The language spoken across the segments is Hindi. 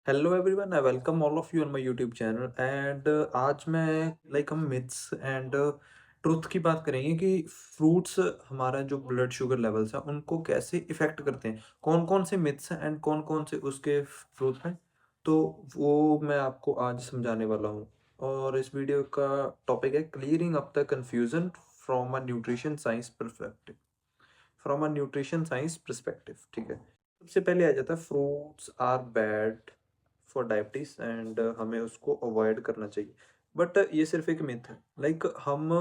Hello everyone, I welcome all of you on my YouTube channel and आज मैं हम मिथ्स एंड ट्रुथ की बात करेंगे कि फ्रूट्स हमारा जो ब्लड शुगर लेवल्स है उनको कैसे इफेक्ट करते हैं। कौन कौन से मिथ्स हैं एंड कौन कौन से उसके ट्रुथ हैं, तो वो मैं आपको आज समझाने वाला हूँ। और इस वीडियो का टॉपिक है clearing up the confusion from a nutrition science perspective. ठीक है। सबसे पहले आ जाता है fruits are bad for diabetes and हमें उसको अवॉइड करना चाहिए। बट ये सिर्फ एक मिथ है। हम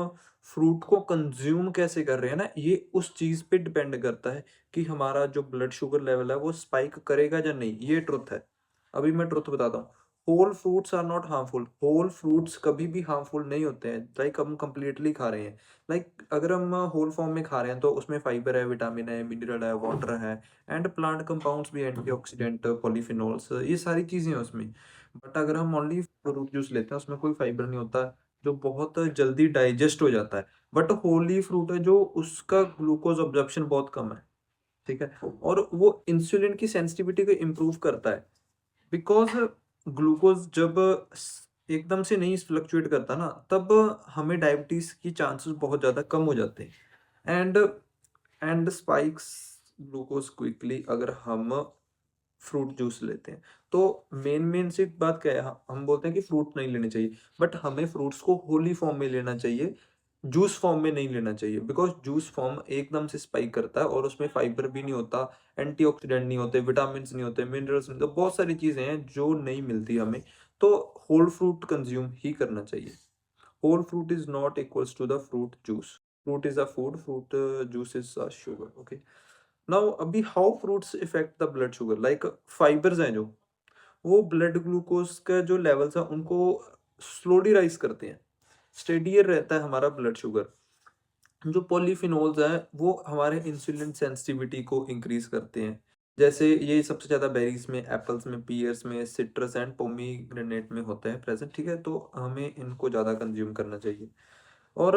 फ्रूट को कंज्यूम कैसे कर रहे हैं ना, ये उस चीज पे डिपेंड करता है कि हमारा जो ब्लड शुगर लेवल है वो स्पाइक करेगा या नहीं। ये ट्रुथ है। अभी मैं ट्रुथ बताता हूँ। Whole fruits are not harmful. Whole fruits कभी भी हार्मफुल नहीं होते हैं। हम कंप्लीटली खा रहे हैं। अगर हम होल फॉर्म में खा रहे हैं तो उसमें फाइबर है, विटामिन है, मिनरल है, वाटर है एंड प्लांट कंपाउंड्स भी, एंटीऑक्सीडेंट, पॉलीफिनोल्स, ये सारी चीजें हैं उसमें। बट अगर हम ओनली फ्रूट जूस लेते हैं उसमें कोई फाइबर नहीं होता, जो बहुत जल्दी डाइजेस्ट हो जाता है। बट होली फ्रूट है जो उसका ग्लूकोज ऑब्जर्प्शन बहुत कम है। ठीक है। और वो इंसुलिन की सेंसिटिविटी को इम्प्रूव करता है। बिकॉज ग्लूकोज जब एकदम से नहीं फ्लक्चुएट करता ना, तब हमें डायबिटीज की चांसेस बहुत ज्यादा कम हो जाते हैं। एंड स्पाइक्स ग्लूकोज क्विकली अगर हम फ्रूट जूस लेते हैं। तो मेन सी बात क्या है, हम बोलते हैं कि फ्रूट नहीं लेने चाहिए। बट हमें फ्रूट्स को होली फॉर्म में लेना चाहिए, जूस फॉर्म में नहीं लेना चाहिए। बिकॉज जूस फॉर्म एकदम से स्पाइक करता है और उसमें फाइबर भी नहीं होता, एंटीऑक्सीडेंट नहीं होते, विटामिन नहीं होते, मिनरल्स नहीं होते, बहुत सारी चीजें हैं जो नहीं मिलती हमें। तो होल फ्रूट कंज्यूम ही करना चाहिए। Whole fruit is not equals to the fruit juice. Fruit is a food, fruit juice is a sugar. Okay. Now अभी how fruits effect the blood sugar, fibres हैं जो वो ब्लड ग्लूकोज का जो लेवल्स है उनको स्लोली राइज करते हैं। स्टेडियर रहता है हमारा ब्लड शुगर। जो पॉलीफिनोल्स हैं वो हमारे इंसुलिन सेंसिटिविटी को इंक्रीज करते हैं। जैसे ये सबसे ज्यादा बेरीज में, एप्पल्स में, पियर्स में, सिट्रस एंड पोमीग्रेनेट में होते हैं प्रेजेंट। ठीक है। तो हमें इनको ज्यादा कंज्यूम करना चाहिए। और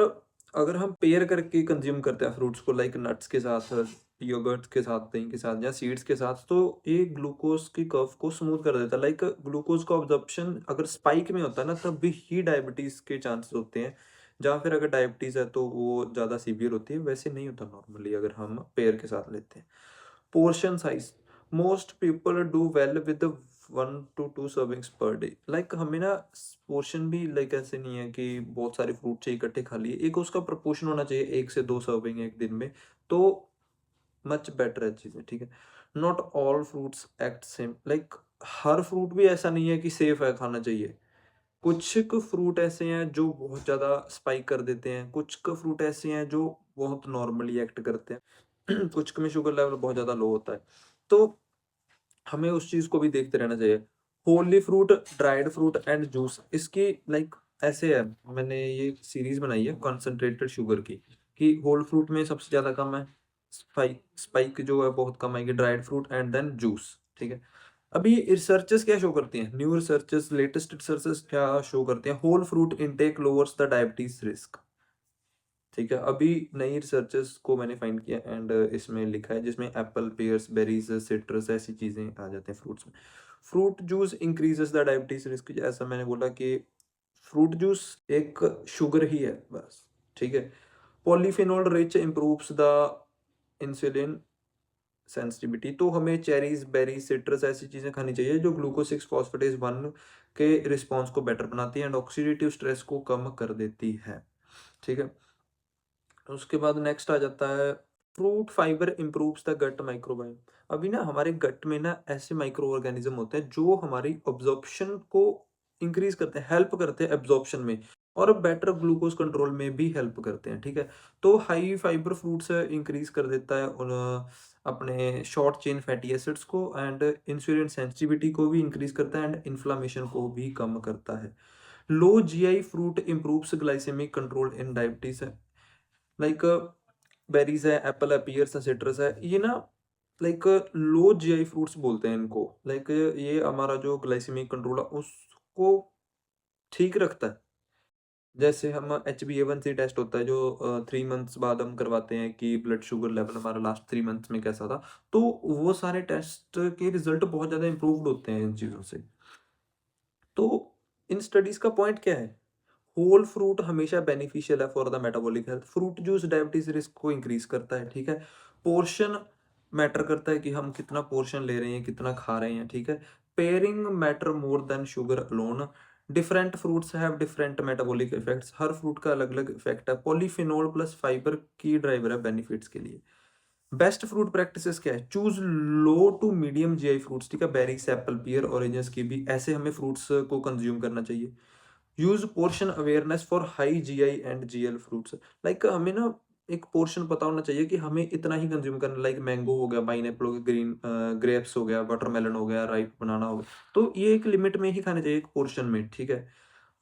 अगर हम पेयर करके कंज्यूम करते हैं फ्रूट्स को, नट्स के साथ, योगर्ट के साथ, दही के साथ या सीड्स के साथ, तो ये ग्लूकोज की कर्व को स्मूथ कर देता है। ग्लूकोज का ऑब्जर्प्शन अगर स्पाइक में होता है ना, तब भी ही डायबिटीज के चांसेस होते हैं। या फिर अगर डायबिटीज है तो वो ज़्यादा सीवियर होती है, वैसे नहीं होता नॉर्मली अगर हम पेयर के साथ लेते हैं। Portion size, most people do well with 1 to 2 servings per day. हमें ना पोर्शन भी ऐसे नहीं है कि बहुत सारे फ्रूट चाहिए इकट्ठे खा लिए, एक उसका प्रपोर्शन होना चाहिए, 1 से 2 सर्विंग एक दिन में। तो मच बेटर है चीजें। ठीक है। Not all fruits act same. Her fruit भी ऐसा नहीं है कि सेफ है खाना चाहिए। कुछ फ्रूट ऐसे हैं जो बहुत ज्यादा स्पाइक कर देते हैं, कुछ फ्रूट ऐसे हैं जो बहुत नॉर्मली एक्ट करते हैं। कुछ में शुगर लेवल बहुत ज्यादा लो होता है। तो हमें उस चीज को भी देखते रहना चाहिए। Holi fruit, dried fruit and juice, इसकी ऐसे है। मैंने ये सीरीज बनाई है कॉन्सेंट्रेटेड शुगर की, कि होल फ्रूट में सबसे ज्यादा कम है, स्पाइक स्पाइक जो है बहुत कम आएगी, dried fruit and then juice. ठीक है। अभी रिसर्चेस क्या शो करती हैं, न्यू रिसर्चेस, लेटेस्ट रिसर्चेस क्या शो करते हैं, whole fruit intake lowers the diabetes risk. ठीक है। अभी नई रिसर्चेस को मैंने फाइंड किया एंड इसमें लिखा है, जिसमें एप्पल, पेयर्स, बेरीज, सिट्रस ऐसी चीजें आ जाते हैं फ्रूट्स में। Fruit juice increases the diabetes risk. ऐसा मैंने बोला कि फ्रूट जूस एक शुगर ही है बस। ठीक है। Polyphenol rich improves the insulin sensitivity. तो हमें चेरीज, बेरीज, सिट्रस ऐसी चीजें खानी चाहिए जो ग्लूकोज 6 फॉस्फेटेज 1 के रिस्पॉन्स को बेटर बनाती है एंड ऑक्सीडेटिव स्ट्रेस को कम कर देती है। ठीक है। उसके बाद नेक्स्ट आ जाता है fruit fibre improves the gut microbiome. अभी ना हमारे गट में ना ऐसे माइक्रो ऑर्गेनिज्म होते हैं जो हमारी ऑब्जॉर्प्शन को इंक्रीज करते हैं, हेल्प करते हैं एब्जॉर्प्शन में, और बेटर ग्लूकोज कंट्रोल में भी हेल्प करते हैं। ठीक है। तो हाई फाइबर फ्रूट्स इंक्रीज कर देता है उन अपने शॉर्ट चेन फैटी एसिड्स को, एंड इंसुलिन सेंसिटिविटी को भी इंक्रीज करता है एंड इन्फ्लामेशन को भी कम करता है। Low GI fruit improves glycemic control in diabetes है। लाइक बेरीज है, एप्पल है, पियर्स है, सिट्रस है, ये ना लो जीआई फ्रूट्स बोलते हैं इनको। ये हमारा जो ग्लाइसेमिक कंट्रोल है उसको ठीक रखता है। जैसे हम HbA1c टेस्ट होता है जो 3 मंथ्स बाद हम करवाते हैं कि ब्लड शुगर लेवल हमारा लास्ट 3 मंथ्स में कैसा था। तो वो सारे टेस्ट के रिज़ल्ट बहुत ज़्यादा इम्प्रूव्ड होते हैं इन चीज़ों से। तो इन स्टडीज़ का पॉइंट क्या है? होल फ्रूट हमेशा बेनिफिशियल है for the metabolic health. Fruit juice diabetes risk को इंक्रीज करता है, ठीक है। पोर्शन मैटर करता है कि हम कितना पोर्शन ले रहे हैं, कितना खा रहे हैं, ठीक है। Pairing matter more than sugar alone. Different fruits have different metabolic effects. हर फ्रूट का अलग अलग इफेक्ट है। पॉलीफिनोल प्लस फाइबर की ड्राइवर है बेनिफिट्स के लिए। बेस्ट फ्रूट प्रैक्टिसेस क्या है? Choose low to medium GI fruits, ठीक है। Berries, apple, pear, oranges, kiwi, ऐसे हमें फ्रूट्स को कंज्यूम करना चाहिए। Use portion awareness for high GI and GL fruits. Like हमें ना एक पोर्शन पता होना चाहिए कि हमें इतना ही कंज्यूम करना। लाइक मैंगो हो गया, पाइनएप्पल हो गया, ग्रीन ग्रेप्स हो गया, वाटरमेलन हो गया, राइप बनाना हो गया, तो ये एक लिमिट में ही खाने चाहिए, एक पोर्शन में, ठीक है।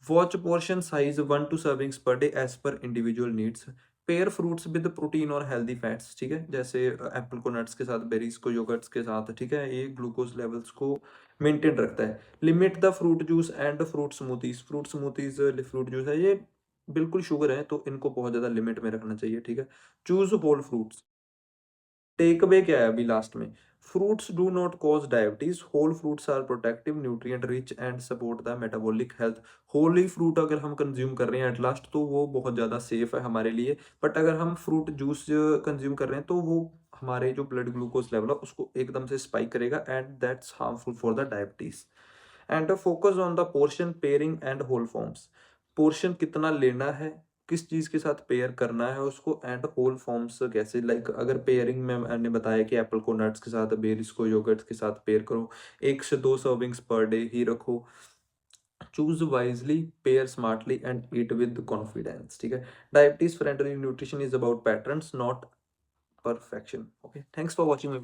Watch portion size 1 2 servings per day as per individual needs. Pair fruits with protein और हेल्दी फैट्स, ठीक है। जैसे एप्पल को नट्स के साथ, बेरीज को योगर्ट्स के साथ, ठीक है। ये ग्लूकोज लेवल्स को मेंटेन रखता है। Limit the fruit juice and fruit smoothies. Fruit smoothies fruit juice है ये बिल्कुल शुगर है, तो इनको बहुत ज़्यादा लिमिट में रखना चाहिए, ठीक है। Choose whole fruits. Take away क्या है अभी लास्ट में? Fruits do not cause diabetes. Whole fruits are protective, nutrient rich and support the metabolic health. Whole ही फ्रूट अगर हम कंज्यूम कर रहे हैं एट लास्ट, तो वो बहुत ज़्यादा सेफ है हमारे लिए। बट अगर हम फ्रूट जूस कंज्यूम कर रहे हैं, तो वो हमारे जो ब्लड ग्लूकोज लेवल है उसको एकदम से स्पाइक करेगा, and that's harmful for the diabetes. And focus on the portion, pairing and whole forms. Portion कितना लेना है, किस चीज़ के साथ पेयर करना है उसको, एंड होल फॉर्म्स कैसे। लाइक अगर पेयरिंग में मैंने बताया कि एप्पल को नट्स के साथ, बेरीज को योगर्ट्स के साथ पेयर करो। 1 से 2 सर्विंग्स पर डे ही रखो। Choose wisely, pair smartly and eat with confidence, ठीक है। Diabetes friendly nutrition is about patterns not perfection. Okay, thanks for watching my video.